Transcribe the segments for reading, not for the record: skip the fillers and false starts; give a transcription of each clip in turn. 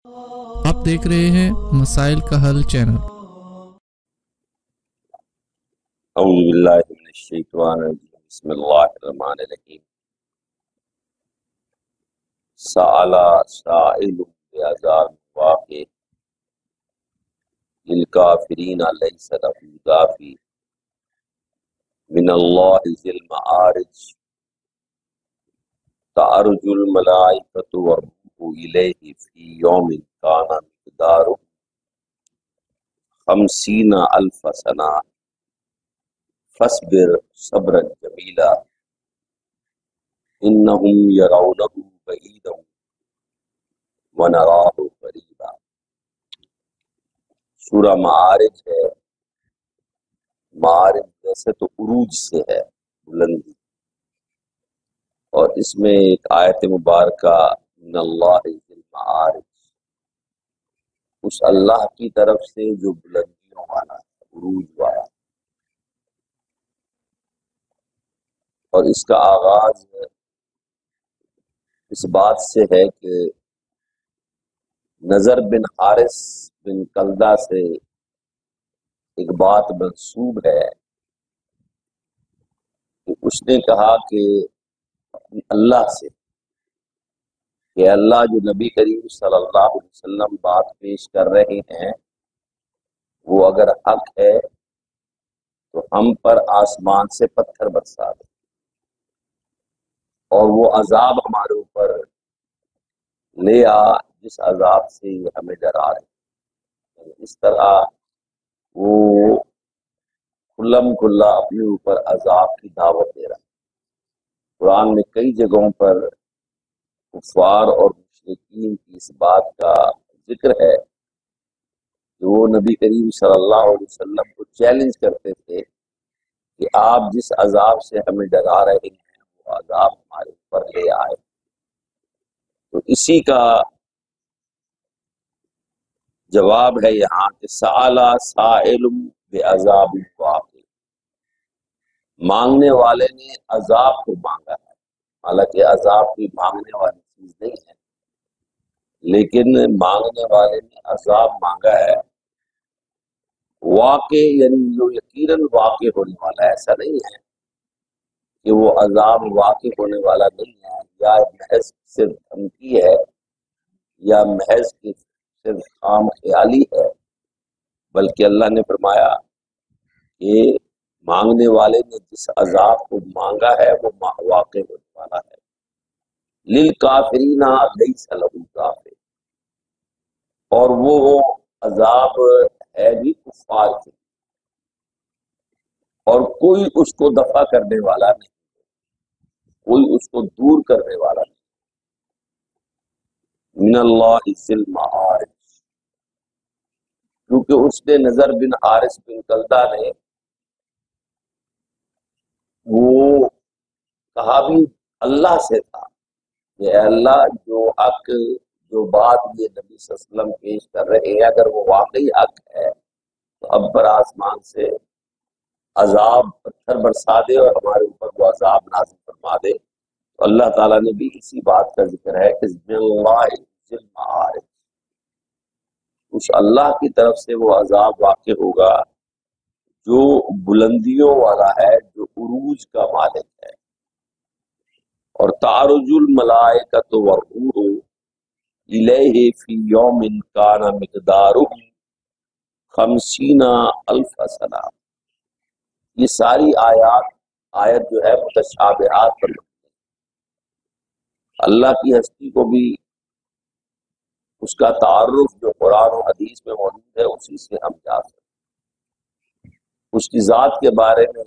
آپ دیکھ رہے ہیں مسائل کا حل چینل۔ اعوذ باللہ من الشیطان الرجیم، بسم اللہ الرحمن الرحیم۔ سأل سائل بعذاب واقع للکافرین لیس له دافع من اللہ ذی المعارج تعرج الملائکۃ والروح الیہ فی یوم کان مقدارہ 50,000 سنہ فاصبر صبرا جمیلا انہم یرونہ بعیدا ونراہ قریبا۔ سورہ معارج ہے۔ معارج ویسے تو عروج سے ہے، بلندی، اور اس میں ایک آیت مبارکہ من اللہ ذی المعارج، اس اللہ کی طرف سے جو بلندیوں والا ہے، عروج والا، اور اس کا آغاز اس بات سے ہے کہ نضر بن حارث بن کلدہ سے ایک بات منسوب ہے کہ اس نے کہا کہ اللہ سے کہ اللہ، جو نبی کریم صلی اللہ علیہ وسلم بات پیش کر رہے ہیں وہ اگر حق ہے تو ہم پر آسمان سے پتھر برسا دے اور وہ عذاب ہمارے اوپر لے آ جس عذاب سے یہ ہمیں ڈرا رہے ہیں۔ اس طرح وہ کھلم کھلا اپنے اوپر عذاب کی دعوت دے رہا ہے۔ قرآن میں کئی جگہوں پر کفار اور مشرکین کی اس بات کا ذکر ہے کہ وہ نبی کریم صلی اللہ علیہ وسلم کو چیلنج کرتے تھے کہ آپ جس عذاب سے ہمیں ڈرا رہے ہیں وہ عذاب ہمارے اوپر لے آئے۔ تو اسی کا جواب ہے یہاں کہ سأل سائل بعذاب واقع، مانگنے والے نے عذاب کو مانگا ہے، حالانکہ عذاب کوئی مانگنے والی چیز نہیں ہے، لیکن مانگنے والے نے عذاب مانگا ہے۔ واقع یعنی جو یقیناً واقع ہونے والا ہے، ایسا نہیں ہے کہ وہ عذاب واقع ہونے والا نہیں ہے، یا محض صرف دھمکی ہے، یا محض صرف خام خیالی ہے، بلکہ اللہ نے فرمایا کہ مانگنے والے نے جس عذاب کو مانگا ہے وہ واقع ہونے والا ہے۔ للکافرین لیس لہ دافع، اور وہ عذاب ہے بھی کفار کے، اور کوئی اس کو دفع کرنے والا نہیں، کوئی اس کو دور کرنے والا نہیں۔ من اللہ ذی المعارج، کیونکہ اس نے نضر بن حارث بن کلدہ نے وہ کہا بھی اللہ سے تھا کہ اے اللہ، جو حق، جو بات یہ نبی صلی اللہ علیہ وسلم پیش کر رہے ہیں اگر وہ واقعی حق ہے تو اب پر آسمان سے عذاب پتھر برسا دے اور ہمارے اوپر وہ عذاب نازل فرما دے۔ تو اللہ تعالیٰ نے بھی اسی بات کا ذکر ہے کہ ذی اللہ ذی المعارج، اس اللہ کی طرف سے وہ عذاب واقع ہوگا جو بلندیوں والا ہے، جو عروج کا مالک ہے۔ اور تعرج الملائکۃ والروح الیہ فی یوم کان مقدارہ 50,000 سنہ، یہ ساری آیت جو ہے متشابہات پر مبنی ہے۔ اللہ کی ہستی کو بھی اس کا تعارف جو قرآن و حدیث میں موجود ہے اسی سے ہم جا سکتے ہیں۔ اس کی ذات کے بارے میں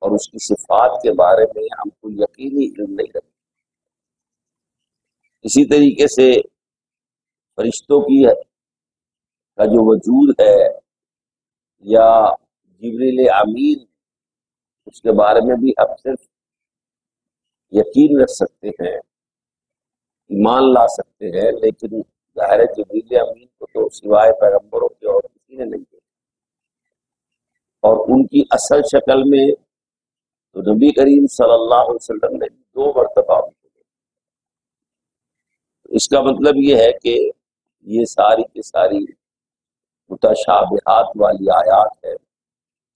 اور اس کی صفات کے بارے میں ہم کو یقینی علم نہیں رکھتے۔ اسی طریقے سے فرشتوں کا جو وجود ہے یا جبریل امین، اس کے بارے میں بھی ہم صرف یقین رکھ سکتے ہیں، ایمان لا سکتے ہیں، لیکن ظاہر جبریل امین کو تو سوائے پیغمبروں کے اور کسی نے نہیں دیکھا، اور ان کی اصل شکل میں تو نبی کریم صلی اللہ علیہ وسلم نے 2 مرتبہ ان کو دیکھا۔ اس کا مطلب یہ ہے کہ یہ ساری کی ساری متشابہات والی آیات ہے،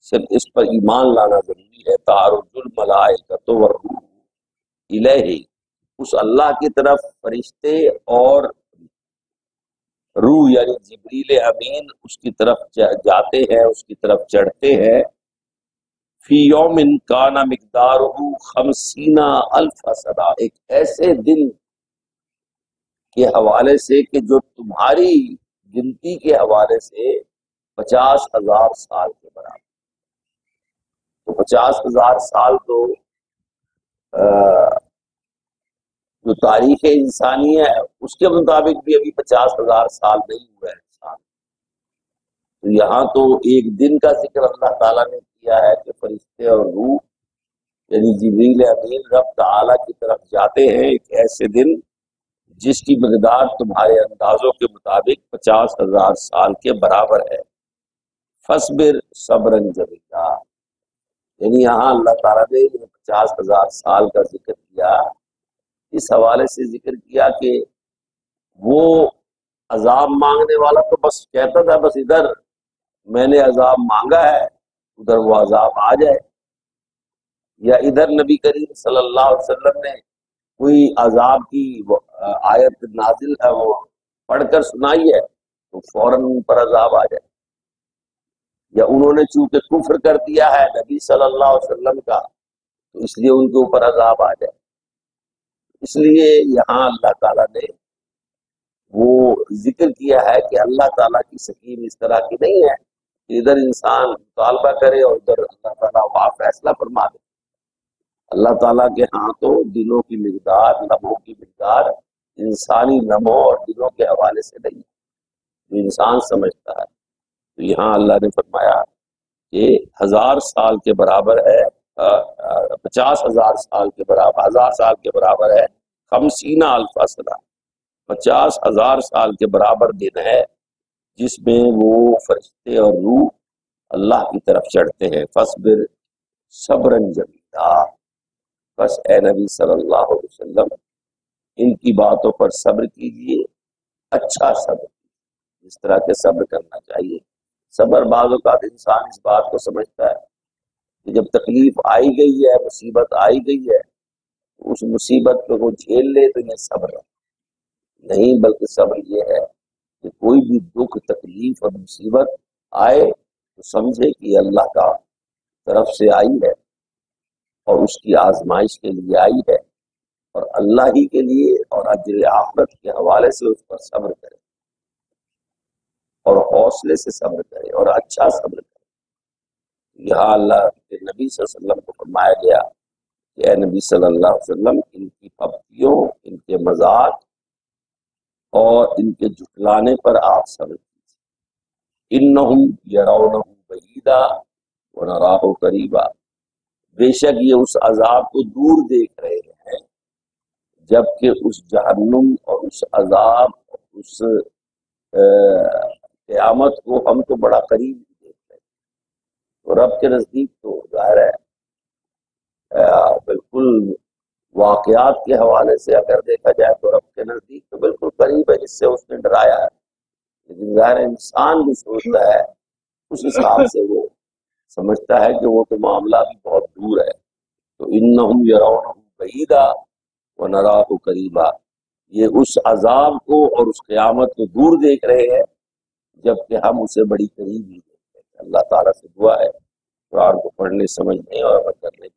صرف اس پر ایمان لانا ضروری ہے۔ تعرج الملائکۃ والروح الیہ، اس اللہ کی طرف فرشتے اور روح یعنی جبریل امین اس کی طرف جاتے ہیں، اس کی طرف چڑھتے ہیں۔ فی یوم کان مقدارہ 50,000 سنہ، ایک ایسے دن کے حوالے سے کہ جو تمہاری گنتی کے حوالے سے 50,000 سال کے برابر۔ تو 50,000 سال تو جو تاریخ انسانی ہے اس کے مطابق بھی ابھی 50,000 سال نہیں ہوا ہے انسان۔ تو یہاں تو ایک دن کا ذکر اللہ تعالیٰ نے کیا ہے کہ فرشتے اور روح یعنی جبریل امین رب تعالیٰ کی طرف جاتے ہیں ایک ایسے دن جس کی مقدار تمہارے اندازوں کے مطابق 50,000 سال کے برابر ہے۔ فصبر صبرا جمیلا، یعنی یہاں اللہ تعالیٰ نے 50,000 سال کا ذکر کیا، اس حوالے سے ذکر کیا کہ وہ عذاب مانگنے والا تو بس کہتا تھا بس ادھر میں نے عذاب مانگا ہے ادھر وہ عذاب آ جائے، یا ادھر نبی کریم صلی اللہ علیہ وسلم نے کوئی عذاب کی آیت نازل ہے وہ پڑھ کر سنائی ہے تو فوراً ان پر عذاب آ جائے، یا انہوں نے چونکہ کفر کر دیا ہے نبی صلی اللہ علیہ وسلم کا تو اس لیے ان کے اوپر عذاب آ جائے۔ اس لیے یہاں اللہ تعالیٰ نے وہ ذکر کیا ہے کہ اللہ تعالیٰ کی سکیم اس طرح کی نہیں ہے کہ ادھر انسان مطالبہ کرے اور ادھر اللہ تعالیٰ وہاں فیصلہ فرما دے۔ اللہ تعالیٰ کے ہاں تو دنوں کی مقدار، لمحوں کی مقدار انسانی لمحوں اور دنوں کے حوالے سے نہیں جو انسان سمجھتا ہے۔ تو یہاں اللہ نے فرمایا کہ 1000 سال کے برابر ہے، 50,000 سال کے برابر، 1000 سال کے برابر ہے 50,000 سنہ، 50,000 سال کے برابر دن ہے جس میں وہ فرشتے اور روح اللہ کی طرف چڑھتے ہیں۔ فصبر صبرا جمیلا، بس اے نبی صلی اللہ علیہ وسلم ان کی باتوں پر صبر کیجئے، اچھا صبر، جس طرح کے صبر کرنا چاہیے۔ صبر بعض اوقات انسان اس بات کو سمجھتا ہے کہ جب تکلیف آئی گئی ہے، مصیبت آئی گئی ہے، اس مصیبت کو وہ جھیل لے تو یہ صبر ہے، نہیں، بلکہ صبر یہ ہے کہ کوئی بھی دکھ، تکلیف اور مصیبت آئے تو سمجھے کہ یہ اللہ کا طرف سے آئی ہے اور اس کی آزمائش کے لیے آئی ہے، اور اللہ ہی کے لیے اور اجر آخرت کے حوالے سے اس پر صبر کرے اور حوصلے سے صبر کرے اور اچھا صبر کرے۔ یہاں اللہ کے نبی صلی اللہ علیہ وسلم کو فرمایا گیا کہ اے نبی صلی اللہ علیہ وسلم ان کی پبتیوں، ان کے مذاق اور ان کے جھٹلانے پر آپ صبر کیجیے۔ انہم یرونہ بعیدا ونراہ قریبا، بے شک یہ اس عذاب کو دور دیکھ رہے ہیں جبکہ اس جہنم اور اس عذاب اور اس قیامت کو ہم تو بڑا قریب دیکھ رہے ہیں۔ تو رب کے نزدیک تو ظاہر ہے بالکل واقعات کے حوالے سے اگر دیکھا جائے تو رب کے نزدیک تو بالکل قریب ہے جس سے اس نے ڈرایا ہے، لیکن ظاہر انسان بھی سوچتا ہے اس حساب سے وہ سمجھتا ہے کہ وہ تو معاملہ بھی بہت دور ہے۔ تو انہم یرونہ بعیدا ونراہ قریبا، یہ اس عذاب کو اور اس قیامت کو دور دیکھ رہے ہیں جبکہ ہم اسے بڑی قریب ہی دیکھ رہے ہیں۔ اللہ تعالیٰ سے دعا ہے قرآن کو پڑھنے، سمجھنے اور عمل کرنے